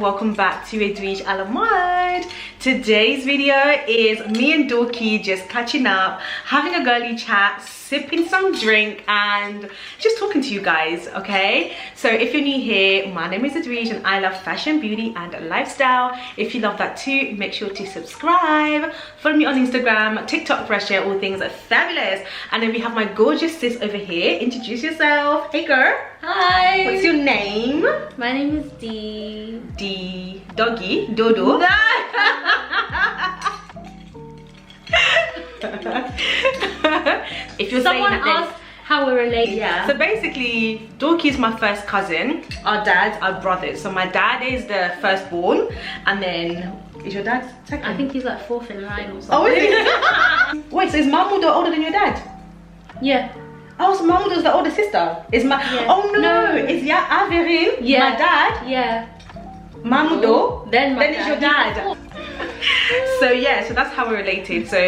welcome back to Edwige Alamide. Today's video is me and Dorky just catching up, having a girly chat, sipping some drink and just talking to you guys, okay? So if you're new here, my name is Edwige and I love fashion, beauty and lifestyle. If you love that too, make sure to subscribe. Follow me on Instagram, TikTok, for I share all things fabulous. And then we have my gorgeous sis over here. Introduce yourself. Hey girl. Hi. What's your name? My name is Dee. Dee. Doggy. Dodo. If you're Someone saying that, asked how we're related. yeah. So basically, Dorky is my first cousin. Our dads are brothers. So my dad is the firstborn, and then is your dad second? I think he's like fourth in line or something. Oh, is he? Wait, so is Mahmoud older than your dad? Yeah. Oh, so Mahmoud is the older sister. Is my oh no, is Averin my dad? Yeah. Mahmoud, then it's your dad. So yeah, so that's how we're related. So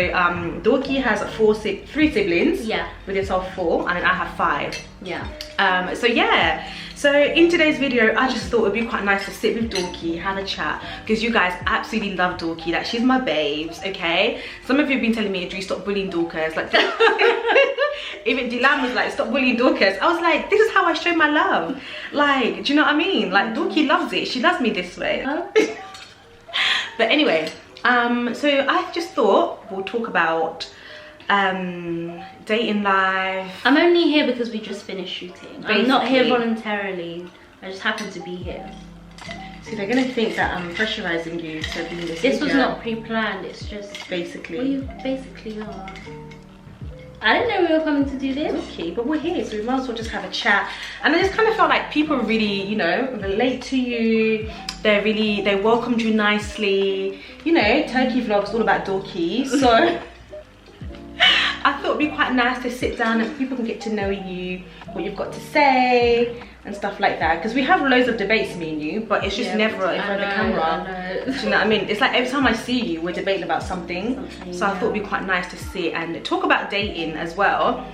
Dorky has three siblings. Yeah. With yourself 4, and then I have 5. Yeah. So yeah, so in today's video I just thought it'd be quite nice to sit with Dorky, have a chat, because you guys absolutely love Dorky. Like, she's my babes, okay? Some of you have been telling me, Adri, stop bullying Dorcas. Like even Dylan was like, stop bullying Dorcas. I was like, this is how I show my love. Like, do you know what I mean? Like, Dorky loves it. She loves me this way. But anyway, so I just thought we'll talk about dating life. I'm only here because we just finished shooting. I'm not here Basically. voluntarily. I just happen to be here. See, they're gonna think that I'm pressurizing you to be in this This was video. not pre-planned. It's just Basically. Well, you basically are. I didn't know we were coming to do this. Okay, but we're here, so we might as well just have a chat. And I just kind of felt like people really, you know, relate to you. They welcomed you nicely. You know, Turkey vlogs all about Dorky, so I thought it'd be quite nice to sit down and people can get to know you, what you've got to say and stuff like that. Because we have loads of debates, me and you, but it's just never in front of the camera. Do you know what I mean? It's like every time I see you, we're debating about something. So I thought it'd be quite nice to sit and talk about dating as well.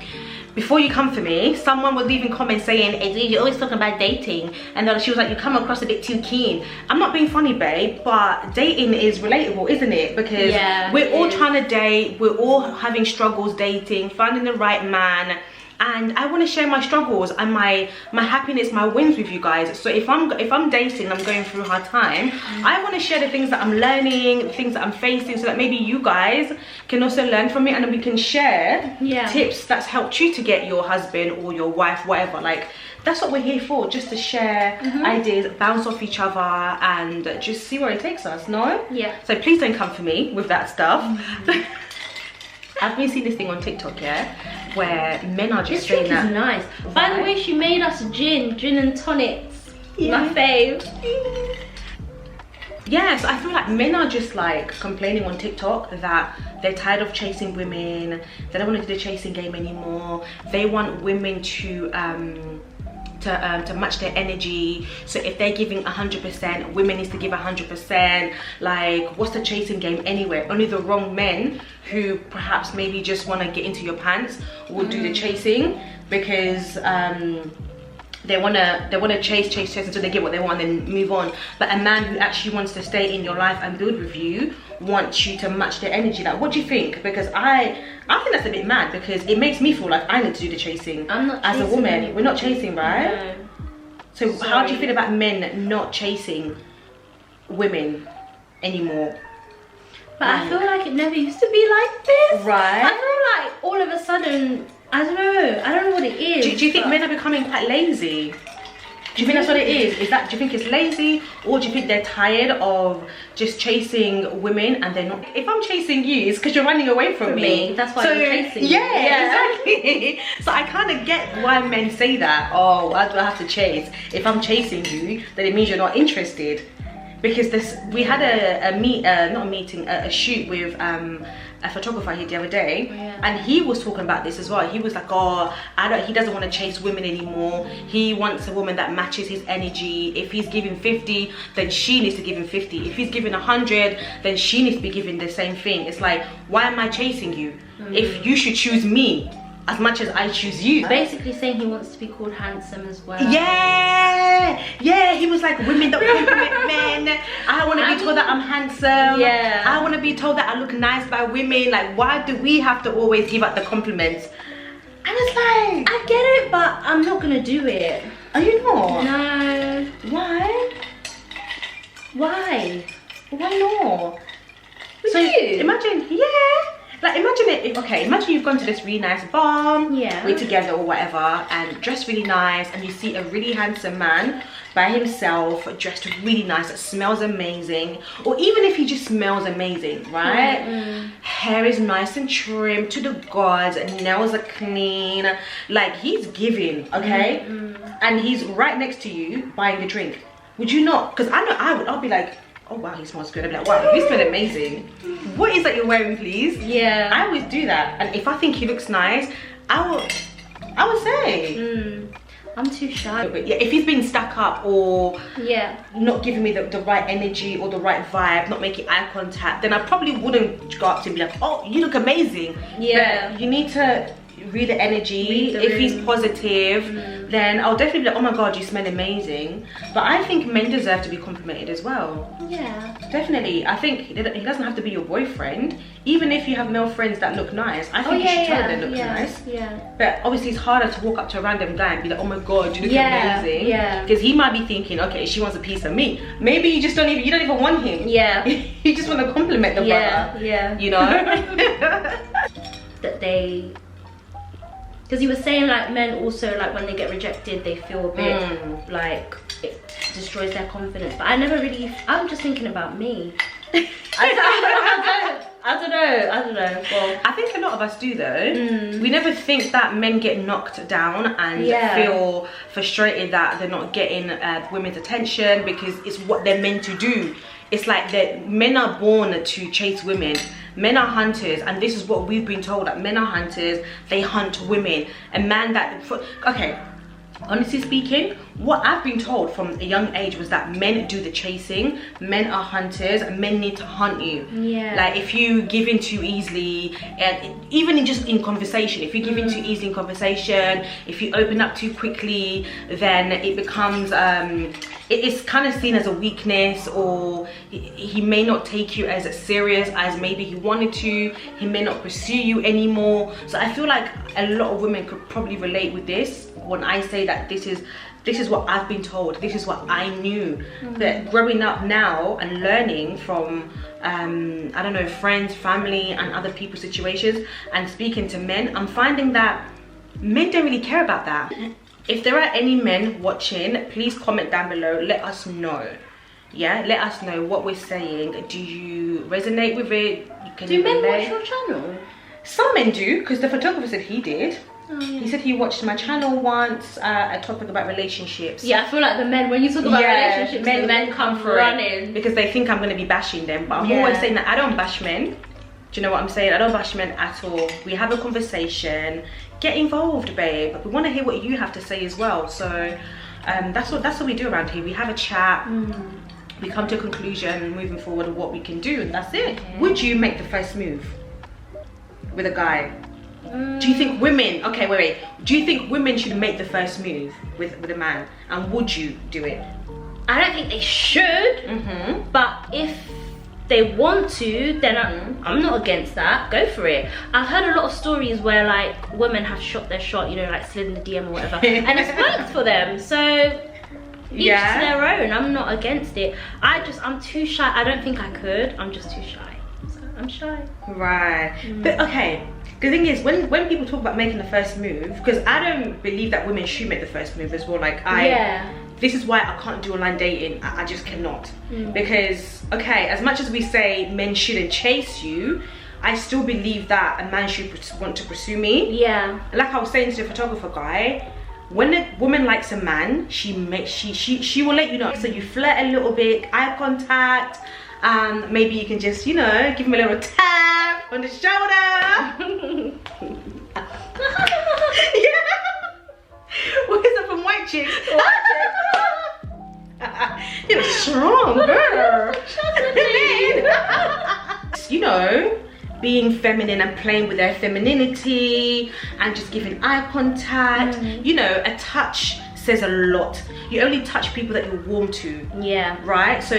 Before you come for me, someone was leaving comments saying, hey, you're always talking about dating. And then she was like, you come across a bit too keen. I'm not being funny, babe, but dating is relatable, isn't it? Because we're all trying to date. We're all having struggles dating, finding the right man. And I want to share my struggles and my happiness, my wins with you guys. So if I'm dating, I'm going through a hard time, I want to share the things that I'm learning, the things that I'm facing, so that maybe you guys can also learn from it, and then we can share tips that's helped you to get your husband or your wife, whatever. Like, that's what we're here for, just to share ideas, bounce off each other, and just see where it takes us. No? Yeah. So please don't come for me with that stuff. I've been seeing this thing on TikTok, where men are just saying that. This drink is nice. By the way, she made us gin and tonics. My fave. Yeah, so I feel like men are just like complaining on TikTok that they're tired of chasing women. They don't want to do the chasing game anymore. They want women to match their energy. So if they're giving 100%, women need to give 100%. Like, what's the chasing game anyway? Only the wrong men who perhaps maybe just want to get into your pants will do the chasing, because they want to chase until they get what they want and then move on. But a man who actually wants to stay in your life and build with you wants you to match their energy. Like, what do you think? Because I think that's a bit mad, because it makes me feel like I need to do the chasing. I'm not as a woman. anymore. We're not chasing, right? No. So how do you feel about men not chasing women anymore? But I feel like it never used to be like this. Right. I feel like all of a sudden, I don't know what it is. Do you think men are becoming quite lazy? Do you think that's what it is? Do you think it's lazy, or do you think they're tired of just chasing women and they're not? If I'm chasing you, it's because you're running away from me. That's why I'm chasing you. Yeah, exactly. So I kind of get why men say that. Oh, why do I have to chase? If I'm chasing you, then it means you're not interested. Because we had a shoot with a photographer here the other day, and he was talking about this as well. He was like, oh, he doesn't want to chase women anymore. He wants a woman that matches his energy. If he's giving 50, then she needs to give him 50. If he's giving 100, then she needs to be giving the same thing. It's like, why am I chasing you if you should choose me? as much as I choose you. Basically saying he wants to be called handsome as well. Yeah, he was like, women don't compliment men. I want to be told that I'm handsome. Yeah. I want to be told that I look nice by women. Like, why do we have to always give out the compliments? I was like, I get it, but I'm not gonna do it. are you not? No. Why? Why? Why not? So imagine, like imagine it. Okay, imagine you've gone to this really nice bar. Yeah. We're together or whatever, and dressed really nice, and you see a really handsome man by himself, dressed really nice, that smells amazing, or even if he just smells amazing, right? Hair is nice and trimmed to the gods, and nails are clean, like he's giving, okay? And he's right next to you buying a drink. Would you not? Because I know I'll be like, oh wow, he smells good. I'll be like, wow, you smell amazing. What is that you're wearing, please? Yeah. I always do that, and if I think he looks nice, I would say. I'm too shy. But yeah, if he's been stuck up or not giving me the right energy or the right vibe, not making eye contact, then I probably wouldn't go up to him and be like, oh, you look amazing. Yeah. But you need to read the energy. If he's positive, then I'll definitely be like, oh my god, you smell amazing. But I think men deserve to be complimented as well. Yeah. Definitely. I think he doesn't have to be your boyfriend. Even if you have male friends that look nice, I think you should tell them they look nice. Yeah. But obviously it's harder to walk up to a random guy and be like, oh my god, you look Yeah, amazing. yeah. Because he might be thinking, okay, she wants a piece of me. Maybe you just don't even want him. Yeah. You just want to compliment the brother. Yeah. You know? That they, because he was saying like men also, like when they get rejected they feel a bit like it destroys their confidence, but I never really, I'm just thinking about me. I don't know. Well, I think a lot of us do though. We never think that men get knocked down and feel frustrated that they're not getting women's attention, because it's what they're meant to do. It's like that men are born to chase women. Men are hunters, and this is what we've been told, that men are hunters, they hunt women. A man that, okay, honestly speaking, what I've been told from a young age was that men do the chasing, men are hunters, men need to hunt you. Yeah. Like if you give in too easily, and even just in conversation, if you give in too easily in conversation, if you open up too quickly, then it becomes, it's kind of seen as a weakness, or he may not take you as serious as maybe he wanted to, he may not pursue you anymore. So I feel like a lot of women could probably relate with this when I say that this is what I've been told, this is what I knew. That growing up now and learning from I don't know, friends, family and other people's situations, and speaking to men, I'm finding that men don't really care about that. If there are any men watching, please comment down below, let us know. Yeah, let us know what we're saying. Do you resonate with it? do men watch your channel? Some men do, because the photographer said he did. Oh, yeah. He said he watched my channel once, a topic about relationships. Yeah, I feel like the men, when you talk about relationships, the men come running. Because they think I'm going to be bashing them. But I'm always saying that I don't bash men. Do you know what I'm saying? I don't bash men at all. We have a conversation. Get involved, babe. We want to hear what you have to say as well. So that's what we do around here. We have a chat. We come to a conclusion moving forward of what we can do, and that's it. Okay. Would you make the first move with a guy? Do you think women, okay, wait, do you think women should make the first move with a man, and would you do it? I don't think they should, but if they want to, then I'm not against that. Go for it. I've heard a lot of stories where like women have shot their shot, you know, like slid in the DM or whatever, and it's worked for them. So each to their own. I'm not against it. I'm too shy. I don't think I could. I'm just too shy. So I'm shy. Right. But okay. The thing is, when people talk about making the first move, because I don't believe that women should make the first move as well. Like this is why I can't do online dating. I just cannot. Because okay, as much as we say men shouldn't chase you, I still believe that a man should want to pursue me. Yeah. Like I was saying to the photographer guy, when a woman likes a man, she will let you know. So you flirt a little bit, eye contact. Maybe you can just, you know, give him a little tap on the shoulder. What is that from White Chicks? You're strong, girl. You know, being feminine and playing with their femininity and just giving eye contact. You know, a touch says a lot. You only touch people that you're warm to. Yeah. Right? So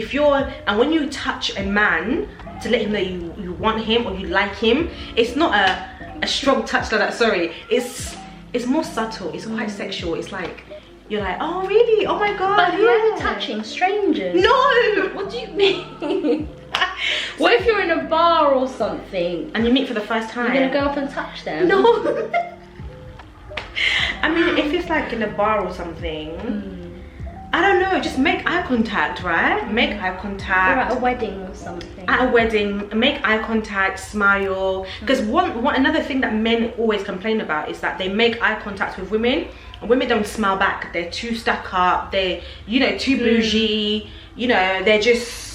if you're, and when you touch a man to let him know you want him or you like him, it's not a strong touch like that, sorry. It's more subtle, it's quite sexual. It's like, you're like, oh really? Oh my god. But who are you touching? Strangers? No! What do you mean? What if you're in a bar or something? And you meet for the first time? You're gonna go up and touch them? No. I mean, if it's like in a bar or something, I don't know, just make eye contact, right? Make eye contact. Or at a wedding or something. At a wedding, make eye contact, smile. Because another thing that men always complain about is that they make eye contact with women, and women don't smile back. They're too stuck up, they're, you know, too bougie, you know, they're just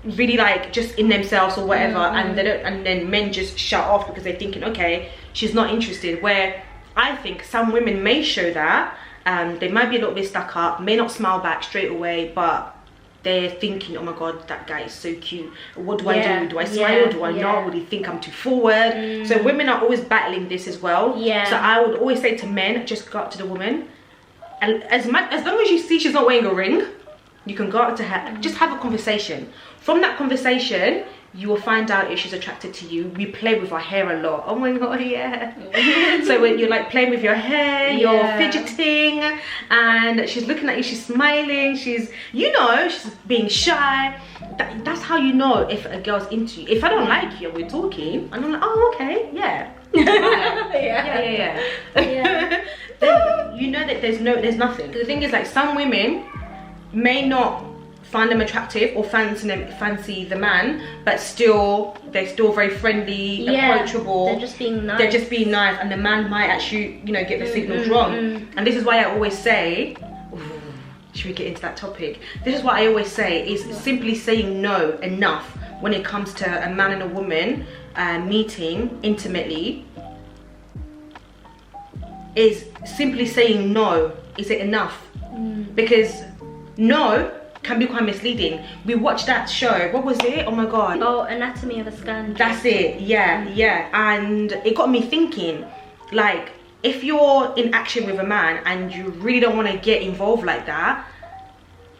really like just in themselves or whatever, and they don't, and then men just shut off because they're thinking, okay, she's not interested. Where I think some women may show that, they might be a little bit stuck up, may not smile back straight away, but they're thinking, oh my god, that guy is so cute. What do I do? Do I smile? Do I not? Would he think I'm too forward? So women are always battling this as well. So I would always say to men, just go up to the woman, and as long as you see she's not wearing a ring, you can go up to her, just have a conversation. From that conversation, you will find out if she's attracted to you. We play with our hair a lot. Oh my god, yeah. So when you're like playing with your hair, you're fidgeting, and she's looking at you, she's smiling, she's, you know, she's being shy. That's how you know if a girl's into you. If I don't like you and we're talking, and I'm like, oh, okay, yeah. Then you know that there's nothing. The thing is, like, some women may not find them attractive or fancy the man, but they're still very friendly, approachable. They're just being nice. They're just being nice, and the man might actually, you know, get the signals wrong. And this is why I always say, should we get into that topic? This is what I always say, is simply saying no enough when it comes to a man and a woman meeting intimately. Is simply saying no, is it enough? Because no can be quite misleading. We watched that show, what was it? Oh my god. Oh, Anatomy of a Scandal. That's it, yeah. And it got me thinking, like, if you're in action with a man and you really don't want to get involved like that,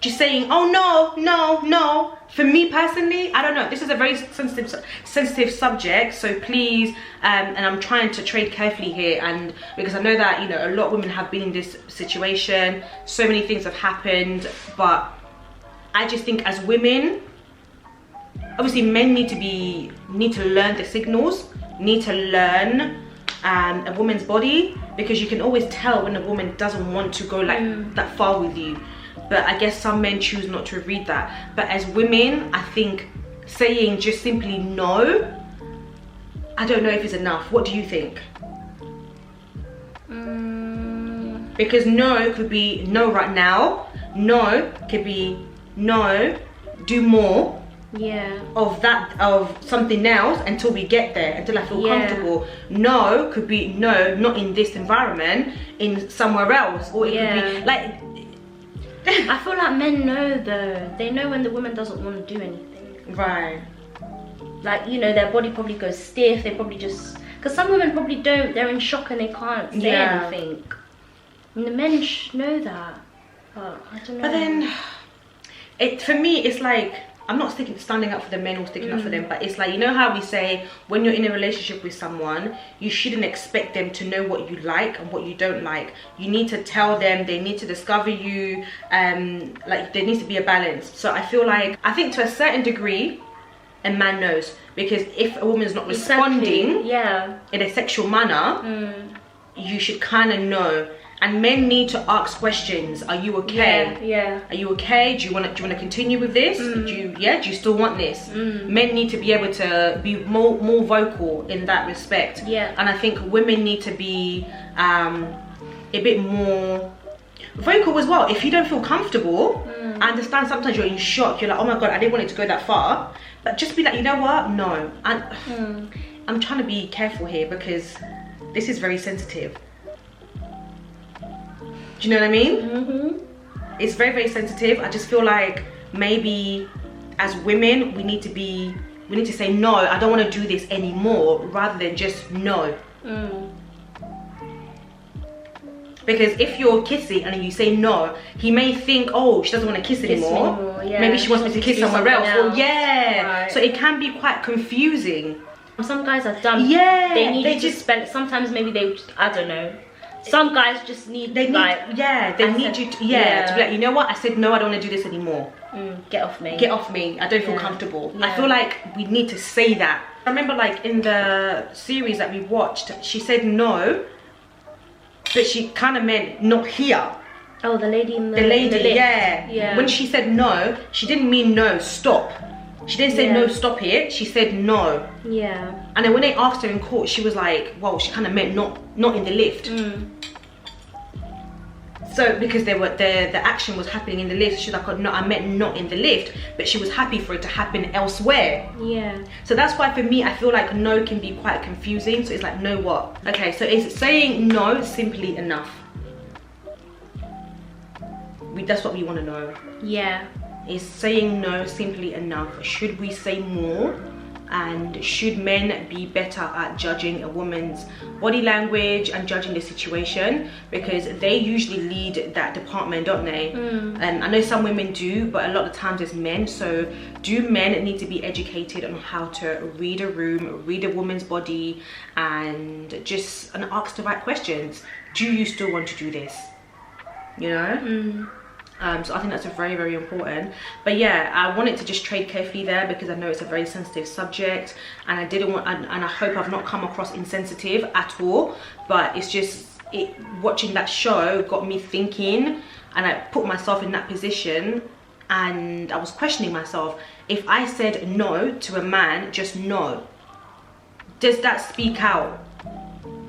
just saying, oh no. For me personally, I don't know, this is a very sensitive subject, so please, and I'm trying to trade carefully here, and because I know that, you know, a lot of women have been in this situation, so many things have happened, but I just think as women, obviously men need to learn the signals, need to learn a woman's body, because you can always tell when a woman doesn't want to go like that far with you. But I guess some men choose not to read that. But as women, I think saying just simply no, I don't know if it's enough. What do you think? Because no could be no right now, no could be no, do more of that, of something else until we get there, until I feel comfortable. No could be no, not in this environment, in somewhere else, or it could be like I feel like men know though. They know when the woman doesn't want to do anything. Right. Like, you know, their body probably goes stiff, they probably just, because some women probably don't, they're in shock and they can't say anything. And the men know that. But I don't know. But then for me, it's like, I'm not standing up for the men or sticking up for them, but it's like, you know how we say when you're in a relationship with someone, you shouldn't expect them to know what you like and what you don't like. You need to tell them, they need to discover you, like there needs to be a balance. So I feel like, I think to a certain degree, a man knows, because if a woman is not responding in a sexual manner, you should kind of know. And men need to ask questions. Are you okay? Are you okay? Do you want to continue with this? Do you still want this? Men need to be able to be more vocal in that respect. And I think women need to be a bit more vocal as well. If you don't feel comfortable, I understand sometimes you're in shock. You're like, oh my god, I didn't want it to go that far. But just be like, you know what? No. I'm trying to be careful here because this is very sensitive. Do you know what I mean? It's very, very sensitive. I just feel like maybe as women, we need to be We need to say, no, I don't want to do this anymore, rather than just no. Because if you're kissing and you say no, he may think, oh, she doesn't want to kiss anymore. Yeah. Maybe she wants me to kiss somewhere else. Or Right. So it can be quite confusing. Some guys are dumb. Yeah, they need to spend. Sometimes maybe they just, I don't know. Some guys just need. They need you to be like, you know what? I said no. I don't want to do this anymore. Get off me. Get off me. I don't feel comfortable. Yeah. I feel like we need to say that. I remember, like in the series that we watched, she said no, but she kind of meant not here. Oh, the lady in the lady, yeah. When she said no, she didn't mean no, stop. She didn't say no, stop it. She said no. Yeah. And then when they asked her in court, she was like, well, she kind of meant not in the lift. So because they were the action was happening in the lift, she's like, oh, no, I meant not in the lift, but she was happy for it to happen elsewhere. Yeah. So that's why for me, I feel like no can be quite confusing. So it's like, no what? Okay, so is saying no simply enough? That's what we want to know. Yeah. Is saying no simply enough? Should we say more? And should men be better at judging a woman's body language and judging the situation? Because they usually lead that department, don't they? And I know some women do, but a lot of times it's men. So do men need to be educated on how to read a room, read a woman's body, and ask the right questions? Do you still want to do this? You know? So I think that's very, very important. But yeah, I wanted to just trade carefully there because I know it's a very sensitive subject, and I didn't want, and I hope I've not come across insensitive at all. But it's just watching that show got me thinking, and I put myself in that position, and I was questioning myself. If I said no to a man, just no, does that speak out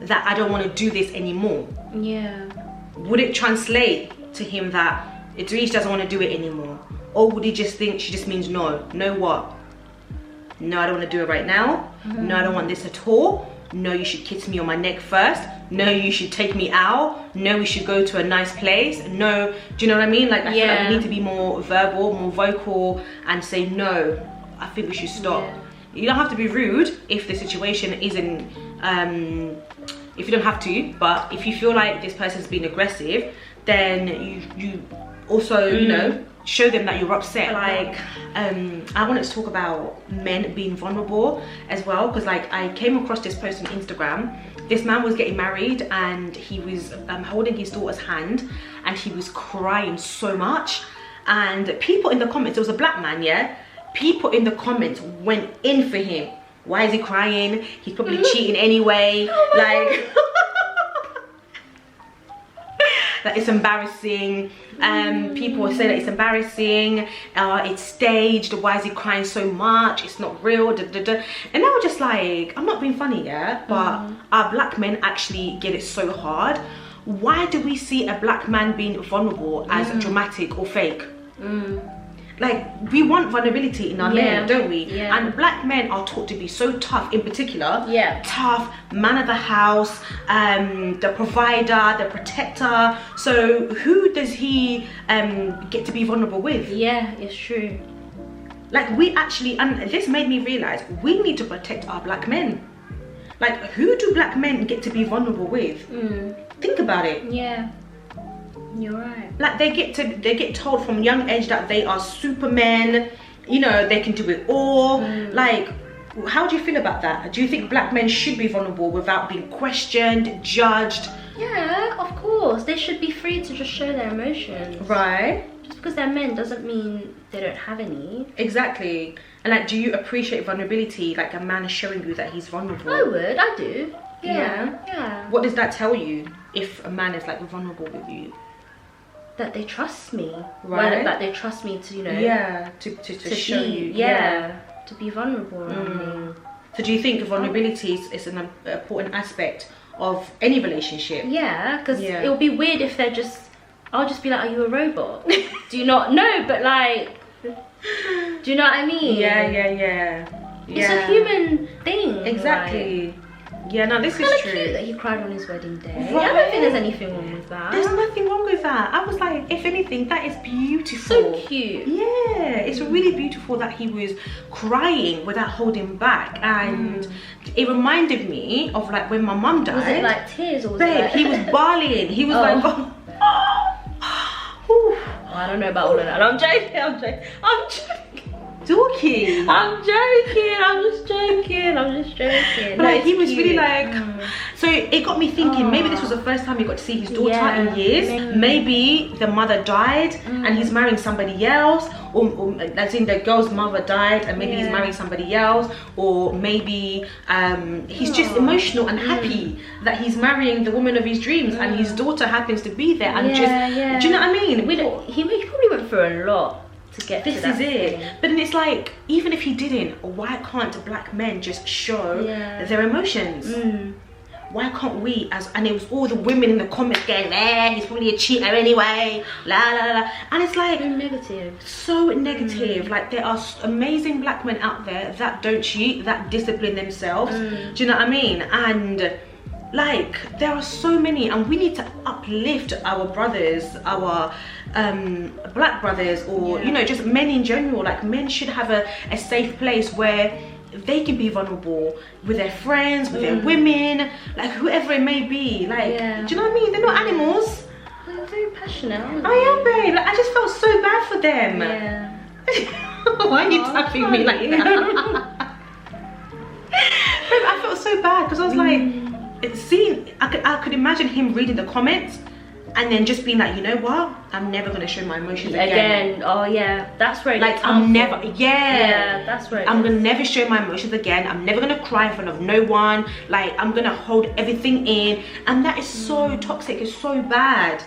that I don't want to do this anymore? Yeah. Would it translate to him that Idris doesn't want to do it anymore? Or would he just think she just means no? No what? No, I don't want to do it right now. No, I don't want this at all. No, you should kiss me on my neck first. No, you should take me out. No, we should go to a nice place. No, do you know what I mean? Like, I feel like we need to be more verbal, more vocal, and say no, I think we should stop. You don't have to be rude if the situation isn't, if you don't have to, but if you feel like this person's being aggressive, then you also, you know, show them that you're upset. Like, I wanted to talk about men being vulnerable as well, because like I came across this post on Instagram. This man was getting married and he was holding his daughter's hand and he was crying so much, and people in the comments, it was a black man, people in the comments went in for him. Why is he crying? He's probably cheating anyway. Like that it's embarrassing. People say that it's embarrassing, it's staged, why is he crying so much, it's not real, And I was just like, I'm not being funny, but our black men actually get it so hard. Why do we see a black man being vulnerable as dramatic or fake? Like, we want vulnerability in our men, don't we? And black men are taught to be so tough, in particular. Tough, man of the house, the provider, the protector. So who does he get to be vulnerable with? Yeah, it's true. Like, we actually, and this made me realize, we need to protect our black men. Like, who do black men get to be vulnerable with? Think about it. Yeah. You're right. Like, they get told from young age that they are supermen, you know, they can do it all. Like, how do you feel about that? Do you think black men should be vulnerable without being questioned, judged? Yeah, of course. They should be free to just show their emotions. Right. Just because they're men doesn't mean they don't have any. Exactly. And like, do you appreciate vulnerability? Like, a man showing you that he's vulnerable? I would, I do. Yeah. What does that tell you if a man is like vulnerable with you? That they trust me. Right. Well, that they trust me to, you know. Yeah, to show you. Yeah, to be vulnerable around me. So do you think vulnerability is an important aspect of any relationship? Yeah, because it would be weird if they're just, I'll just be like, are you a robot? Do you not know? But like, do you know what I mean? Yeah. It's a human thing. Exactly. Yeah, no, this is Kinda true. cute that he cried on his wedding day. Right? I don't think there's anything wrong with that. There's nothing wrong with that. I was like, if anything, that is beautiful. So cute. Yeah, it's really beautiful that he was crying without holding back, and it reminded me of like when my mum died. Was it like tears or was Babe, it like... he was barleying. He was like, Oh, I don't know about all of that. I'm joking. I'm joking. I'm joking. dorky. I'm joking. I'm just joking. I'm just joking. But like, he was cute. really like, so it got me thinking, maybe this was the first time he got to see his daughter in years. Maybe the mother died and he's marrying somebody else, or as in the girl's mother died and maybe he's marrying somebody else, or maybe he's just emotional and happy that he's marrying the woman of his dreams and his daughter happens to be there, and just, do you know what I mean? He probably went through a lot to get this to that is it point. But then it's like, even if he didn't, why can't black men just show their emotions? Why can't we, and it was all the women in the comments going, he's probably a cheater anyway, la la la, and it's like so negative. Like, there are amazing black men out there that don't cheat, that discipline themselves. Do you know what I mean? And like, there are so many, and we need to uplift our brothers, our black brothers, or you know, just men in general. Like, men should have a safe place where they can be vulnerable with their friends, with their women, like whoever it may be. Like, do you know what I mean? They're not animals. They're very passionate, aren't they? I am, babe. Like, I just felt so bad for them. Why are you tapping me like that? Babe, I felt so bad because I was like, seeing, I could imagine him reading the comments and then just being like, you know what, I'm never gonna show my emotions again. Oh yeah, that's where it like, gets I'm never, that's where I'm gonna never show my emotions again. I'm never gonna cry in front of no one. Like, I'm gonna hold everything in, and that is so toxic. It's so bad.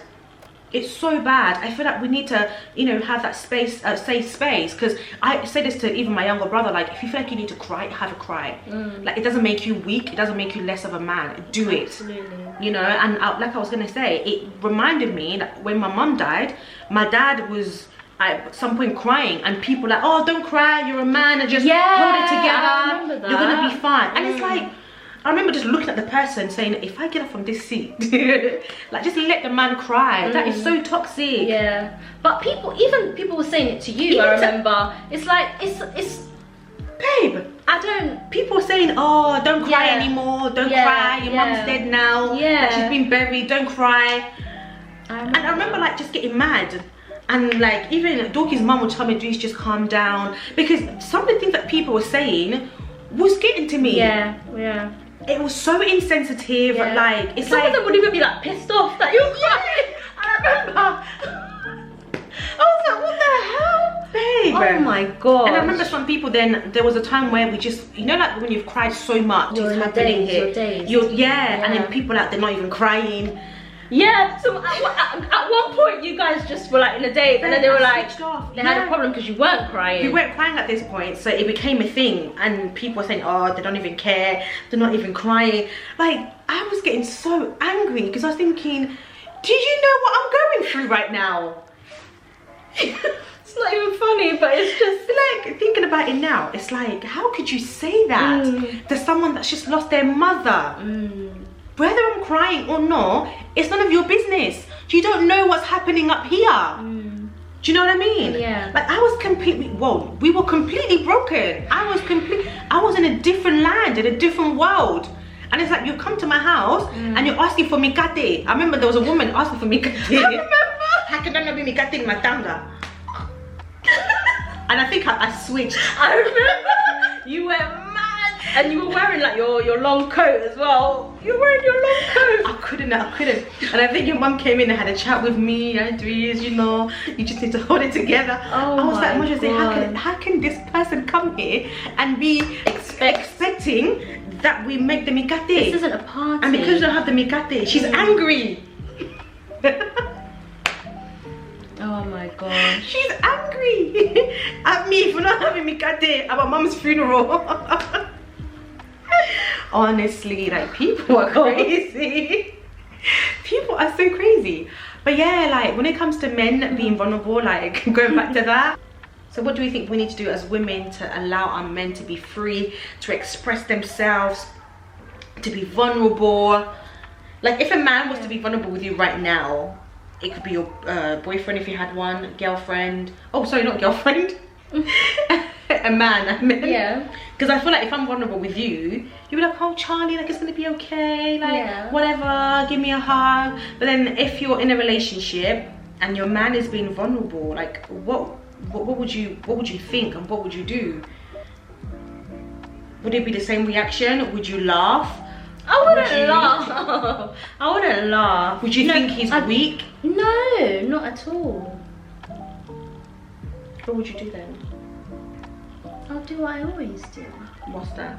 It's so bad. I feel like we need to, you know, have that space, safe space. Because I say this to even my younger brother, like, if you feel like you need to cry, have a cry. Like, it doesn't make you weak, it doesn't make you less of a man. Do it. You know. And like I was gonna say, it reminded me that when my mum died, my dad was at some point crying, and people like, oh, don't cry, you're a man, and just hold it together, you're gonna be fine. And it's like, I remember just looking at the person saying, if I get up from this seat, like, just let the man cry. That is so toxic. Yeah, but even people were saying it to you. Even I remember. It's like, it's babe, people were saying, oh, don't cry anymore, don't cry, your mum's dead now, like, she's been buried, don't cry. And I remember like just getting mad. And like, even Dorky's mum would tell me, please just calm down, because some of the things that people were saying was getting to me. It was so insensitive. Like, it's some like, of them would even be like pissed off that you're crying. I remember. I was like, what the hell, babe? Oh my god. And I remember some people, then there was a time where we just, you know, like when you've cried so much, it's happening here. And then people like, they're not even crying. Yeah, so at one point you guys just were like in a date, and then they were like, they had a problem because you weren't crying. We weren't crying at this point, so it became a thing, and people were saying, oh, they don't even care, they're not even crying. Like, I was getting so angry because I was thinking, do you know what I'm going through right now? It's not even funny, but it's just like, thinking about it now, it's like, how could you say that to someone that's just lost their mother? Whether I'm crying or not, it's none of your business. You don't know what's happening up here. Do you know what I mean? Yeah. Like, I was completely, we were completely broken. I was in a different land, in a different world. And it's like, you come to my house and you're asking for mikate. I remember there was a woman asking for mikate. I remember. How can I not be mikate in my tanga? And I think I switched. I remember. You went mad. And you were wearing like your long coat as well. You were wearing your long coat. I couldn't. And I think your mum came in and had a chat with me, and 3 years, you know, you just need to hold it together. Oh, I was like, God. how can this person come here and be expecting that we make the mikate? This isn't a party. And because you don't have the mikate, she's angry. Oh my god. She's angry at me for not having mikate at my mum's funeral. Honestly, like, people are crazy. People are so crazy. But yeah, like, when it comes to men being vulnerable, like, going back to that, so what do we think we need to do as women to allow our men to be free, to express themselves, to be vulnerable. Like if a man was to be vulnerable with you right now, it could be your boyfriend if you had one, girlfriend. Oh, sorry, not girlfriend. A man, I mean. Yeah. Because I feel like if I'm vulnerable with you, you'll be like, oh Charlie, like it's gonna be okay, like whatever, give me a hug. But then if you're in a relationship and your man is being vulnerable, like what would you think and what would you do? Would it be the same reaction? Would you laugh? I wouldn't laugh. I wouldn't laugh. Would you think he's weak? No, not at all. What would you do then? I'll do what I always do. What's that?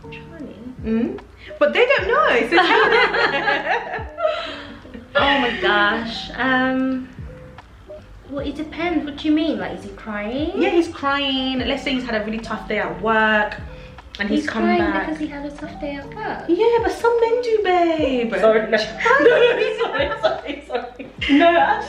Charlie. But they don't know. So tell them. Oh my gosh. Well, it depends. What do you mean? Like, is he crying? Yeah, he's crying. Let's say he's had a really tough day at work. And he's come crying back because he had a tough day at work. Yeah, but some men do, babe. Sorry, no. sorry. No, I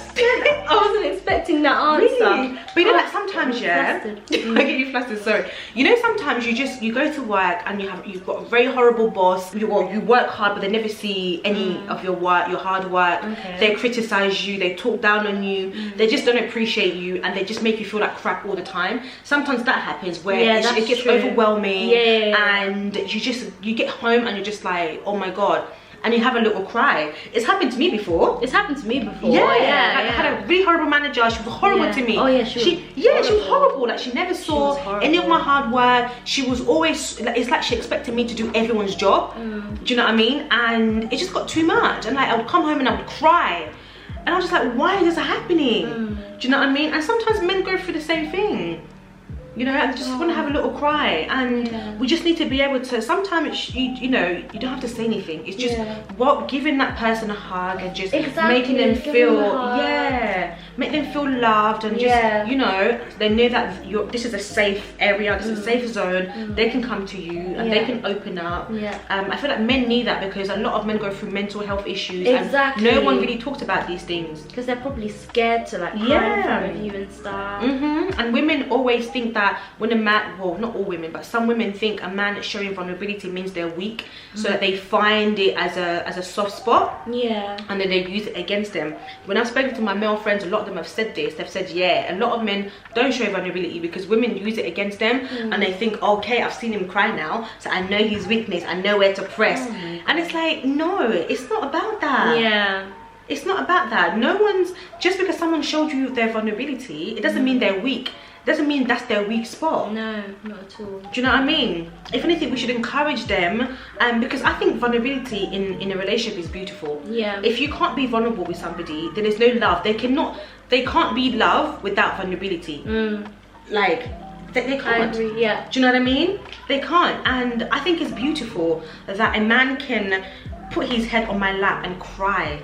wasn't expecting that answer. Really? But you know, like sometimes, yeah, I get you flustered. Sorry. You know, sometimes you go to work and you've got a very horrible boss. You work hard, but they never see any of your work, your hard work. Okay. They criticize you. They talk down on you. They just don't appreciate you, and they just make you feel like crap all the time. Sometimes that happens where it gets overwhelming. Yeah. And you get home and you're just like, oh my god, and you have a little cry. It's happened to me before. It's happened to me before. Yeah, I had a really horrible manager. She was horrible to me. Oh yeah, she was horrible. Like she never saw any of my hard work. She was always like, it's like she expected me to do everyone's job. Do you know what I mean? And it just got too much. And like I would come home and I would cry, and I was just like, why is this happening? Do you know what I mean? And sometimes men go through the same thing. You know, and just want to have a little cry, and we just need to be able to. Sometimes you know, you don't have to say anything. It's just giving that person a hug and just making them feel, make them feel loved, and just you know, they know that this is a safe area, this is a safe zone. They can come to you and they can open up. I feel like men need that because a lot of men go through mental health issues. And no one really talks about these things because they're probably scared to like cry in front of you and stuff. And women always think that when a man, well, not all women, but some women think a man showing vulnerability means they're weak, so that they find it as a soft spot, and then they use it against them. When I've spoken to my male friends, a lot of them have said this. They've said, a lot of men don't show vulnerability because women use it against them, and they think, okay, I've seen him cry now, so I know his weakness, I know where to press. And it's like, no, it's not about that. It's not about that. Just because someone showed you their vulnerability, it doesn't mean they're weak. Doesn't mean that's their weak spot. No, not at all. Do you know what I mean? If anything, we should encourage them, because I think vulnerability in a relationship is beautiful. If you can't be vulnerable with somebody, then there's no love. They can't be love without vulnerability. Like they can't. I agree, Do you know what I mean? They can't. And I think it's beautiful that a man can put his head on my lap and cry.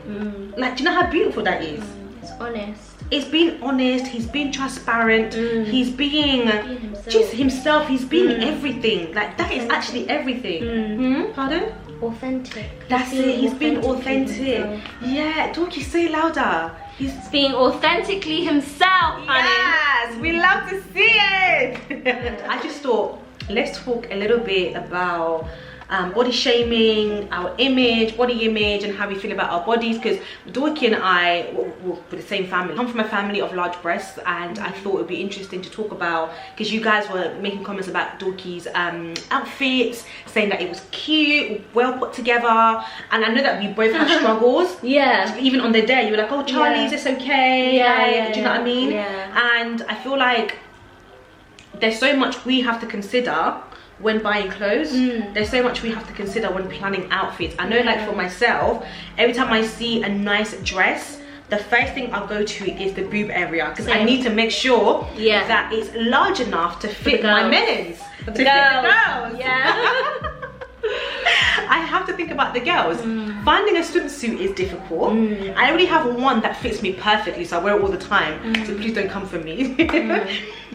Like, do you know how beautiful that is? It's honest. It's being honest, he's being transparent, he's being himself. Just himself, he's being everything. Like, that is actually everything. Pardon? Authentic. That's it, he's being authentic. Yeah, Dorkie, say louder. He's being authentically himself, honey. Yes, we love to see it. I just thought, let's talk a little bit about body shaming, our image, body image, and how we feel about our bodies, because Dorkie and I, we're the same family. I come from a family of large breasts, and I thought it would be interesting to talk about, because you guys were making comments about Dorkie's outfits, saying that it was cute, well put together, and I know that we both have struggles. Even on the day, you were like, oh Charlie, is this okay? Do you know what I mean? And I feel like there's so much we have to consider when buying clothes. There's so much we have to consider when planning outfits. I know, like for myself, every time I see a nice dress, the first thing I'll go to is the boob area, because I need to make sure that it's large enough to fit my men's, to fit the girls. I have to think about the girls. Finding a swimsuit is difficult. I already have one that fits me perfectly, so I wear it all the time, so please don't come for me.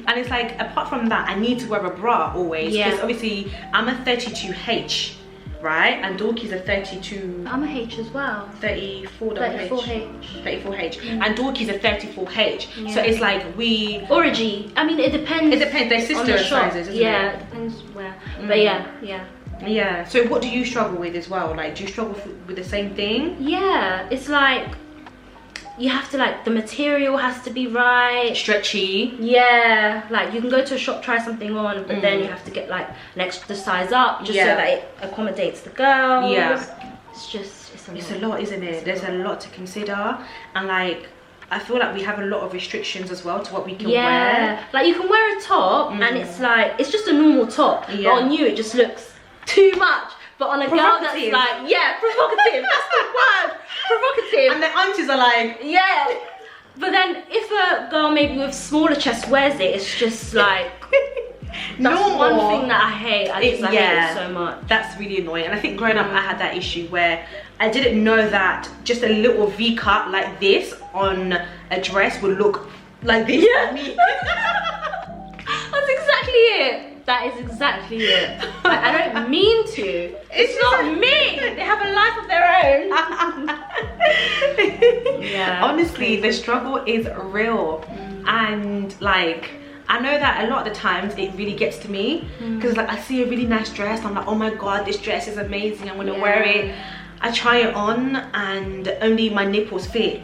And it's like, apart from that, I need to wear a bra always, because obviously I'm a 32H, right? And Dorkie's a 32. I'm a H as well. 34H. 34H. And Dorkie's a 34H. So it's like we. Or a G. I mean, it depends. It depends. They're sister sizes, isn't it? It depends where. But yeah. Yeah. So what do you struggle with as well? Like, do you struggle with the same thing? Yeah, it's like you have to, like, the material has to be right, stretchy. Yeah, like you can go to a shop, try something on, but then you have to get like an extra size up just so that it accommodates the girls. Yeah, it's a lot, isn't it? There's a lot to consider, and like I feel like we have a lot of restrictions as well to what we can wear. Like you can wear a top and it's like, it's just a normal top, but on you it just looks too much. But on a girl that's like, provocative, that's the word, provocative. And the aunties are like, But then if a girl maybe with smaller chest wears it, it's just like, that's one thing that I hate. I hate it so much. That's really annoying. And I think growing up I had that issue where I didn't know that just a little V cut like this on a dress would look like this on me. That's exactly it. That is exactly it. Like, I don't mean to. It's not me. They have a life of their own. Honestly, the struggle is real. And like, I know that a lot of the times it really gets to me because like I see a really nice dress, I'm like, oh my god, this dress is amazing, I'm gonna wear it. I try it on and only my nipples fit.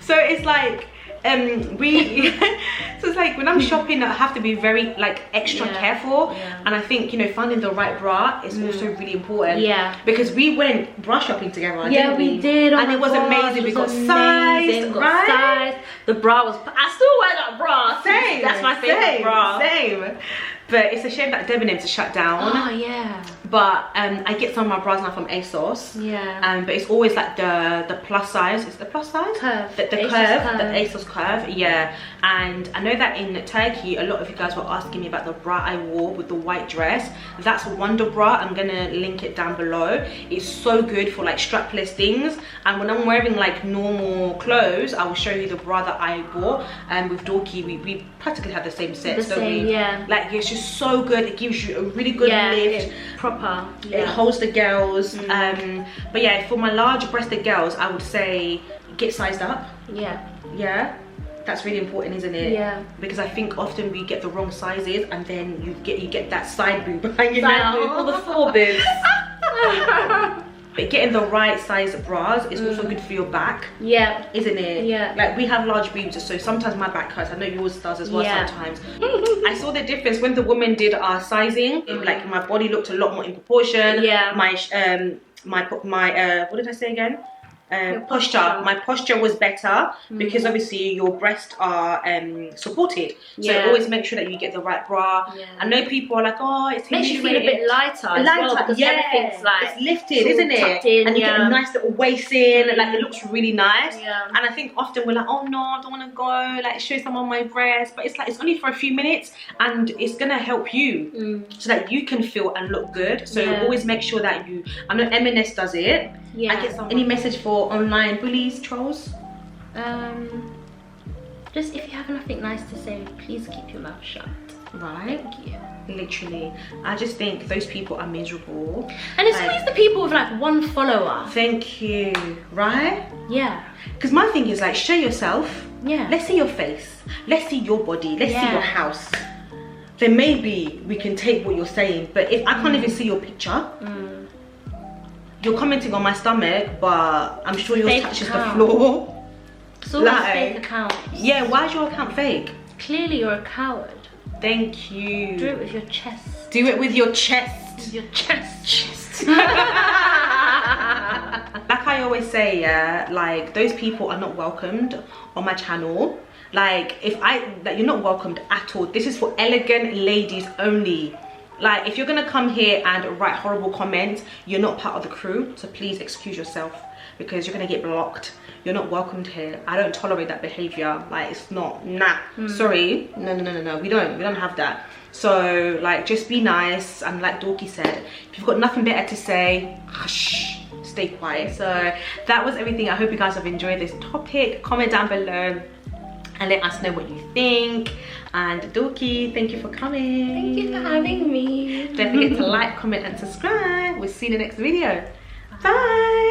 So it's like so it's like when I'm shopping, I have to be very like extra careful, and I think, you know, finding the right bra is also really important. Because we went bra shopping together, didn't we? We did. And it was amazing. We got size, right? The bra was, I still wear that bra. Same. That's my favorite bra. Same. But it's a shame that Debenhams is shut down. Oh yeah. But I get some of my bras now from ASOS. But it's always like the plus size. It's the plus size? Curve. The curve. The ASOS curve. Yeah. And I know that in Turkey, a lot of you guys were asking me about the bra I wore with the white dress. That's Wonder Bra. I'm gonna link it down below. It's so good for like strapless things. And when I'm wearing like normal clothes, I will show you the bra that I wore. With Dorkie, we practically have the same set. Like, it's just so good. It gives you a really good lift. Proper. It holds the girls. But yeah, for my large breasted girls, I would say get sized up. Yeah, that's really important, isn't it? Because I think often we get the wrong sizes, and then you get that side boob hanging out, all the fore boobs. But getting the right size bras is also good for your back. Isn't it? Like, we have large boobs, so sometimes my back hurts. I know yours does as well sometimes. I saw the difference when the women did our sizing. Like, my body looked a lot more in proportion. My what did I say again? Posture. My posture was better because obviously your breasts are supported. So always make sure that you get the right bra. I know people are like, oh, it's makes you feel a bit lighter as well, because everything's like it's lifted, isn't it? In, and you get a nice little waist in, like it looks really nice. And I think often we're like, oh no, I don't want to go like show some of my breasts, but it's like, it's only for a few minutes and it's gonna help you so that you can feel and look good. So always make sure that you, I know M&S does it. I get some. Any message for online bullies, trolls? Just if you have nothing nice to say, please keep your mouth shut. Right? Thank you. Literally, I just think those people are miserable. And it's always the people with like one follower. Thank you. Right? Yeah. Because my thing is like, show yourself. Yeah. Let's see your face. Let's see your body. Let's see your house. Then maybe we can take what you're saying. But if I can't even see your picture, you're commenting on my stomach, but I'm sure yours touches the floor. It's always fake accounts. Yeah, why is your account fake? Clearly you're a coward. Thank you. Do it with your chest. Do it with your chest. With your chest. Like I always say, like those people are not welcomed on my channel. Like you're not welcomed at all. This is for elegant ladies only. Like, if you're gonna come here and write horrible comments, you're not part of the crew, so please excuse yourself because you're gonna get blocked. You're not welcomed here. I don't tolerate that behavior. Like, it's not, sorry, no, we don't have that. So like, just be nice, and like Dorkie said, if you've got nothing better to say, hush, stay quiet. So that was everything. I hope you guys have enjoyed this topic. Comment down below and let us know what you think. And Dorkie, thank you for coming. Thank you for having me. Don't forget to like, comment and subscribe. We'll see you in the next video. Bye.